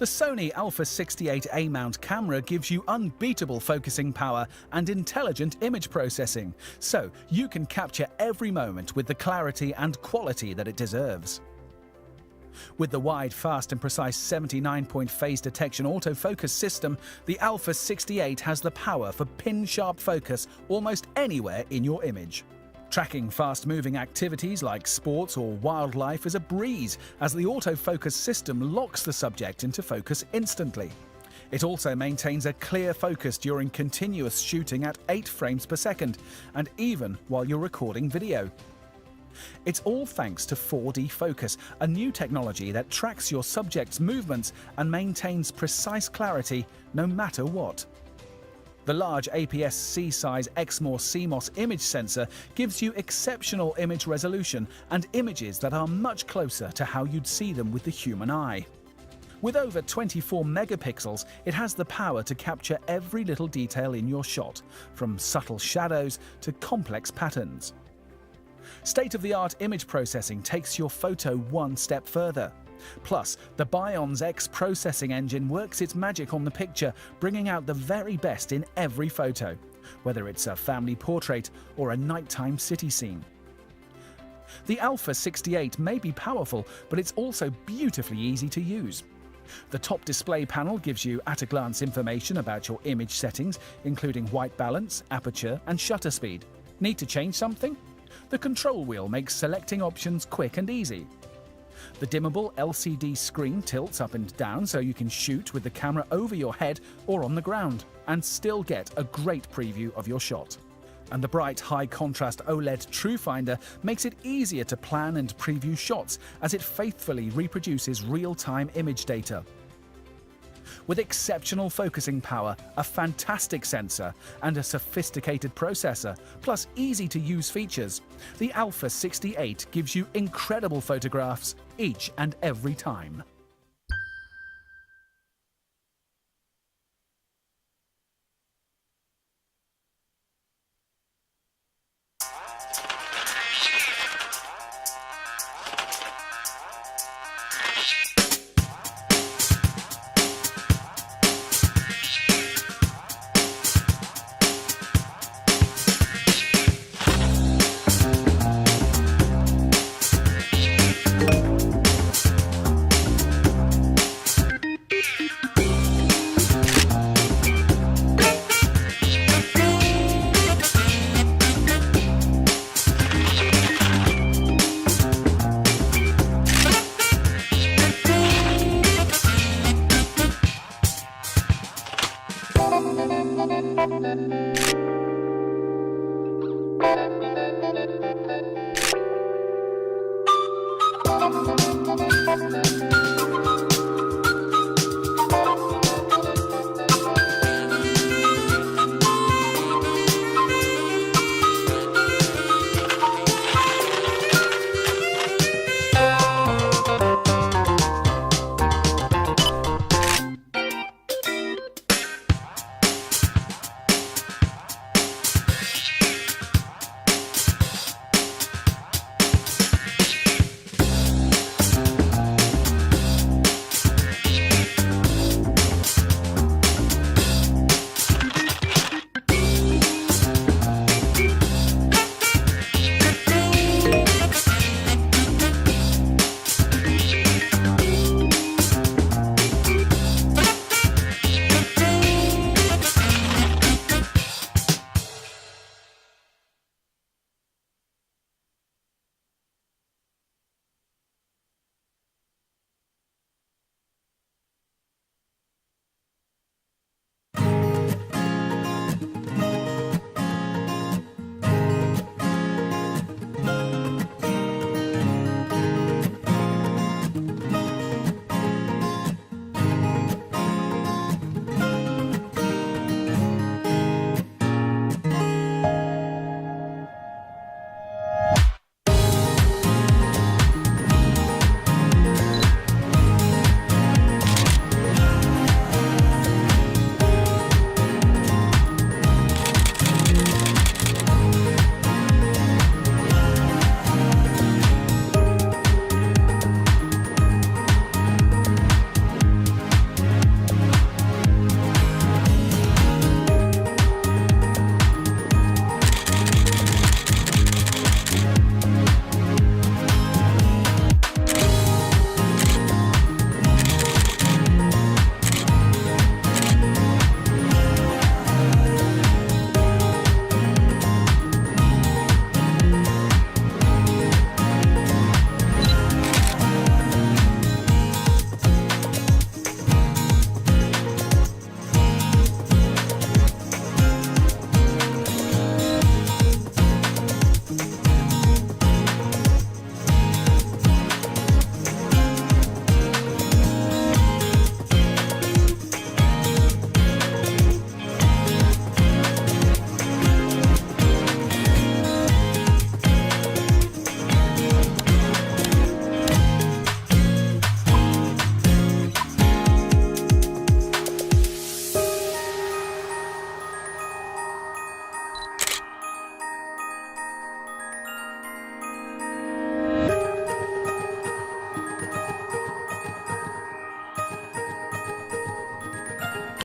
The Sony Alpha 68 A-mount camera gives you unbeatable focusing power and intelligent image processing, so you can capture every moment with the clarity and quality that it deserves. With the wide, fast and precise 79-point phase detection autofocus system, the Alpha 68 has the power for pin-sharp focus almost anywhere in your image. Tracking fast-moving activities like sports or wildlife is a breeze, as the autofocus system locks the subject into focus instantly. It also maintains a clear focus during continuous shooting at 8 frames per second, and even while you're recording video. It's all thanks to 4D focus, a new technology that tracks your subject's movements and maintains precise clarity no matter what. The large APS-C size Exmor CMOS image sensor gives you exceptional image resolution and images that are much closer to how you'd see them with the human eye. With over 24 megapixels, it has the power to capture every little detail in your shot, from subtle shadows to complex patterns. State-of-the-art image processing takes your photo one step further. Plus, the Bion's X processing engine works its magic on the picture, bringing out the very best in every photo, whether it's a family portrait or a nighttime city scene. The Alpha 68 may be powerful, but it's also beautifully easy to use. The top display panel gives you at-a-glance information about your image settings, including white balance, aperture, and shutter speed. Need to change something? The control wheel makes selecting options quick and easy. The dimmable LCD screen tilts up and down so you can shoot with the camera over your head or on the ground and still get a great preview of your shot. And the bright, high-contrast OLED TrueFinder makes it easier to plan and preview shots as it faithfully reproduces real-time image data. With exceptional focusing power, a fantastic sensor, and a sophisticated processor, plus easy-to-use features, the Alpha 68 gives you incredible photographs each and every time.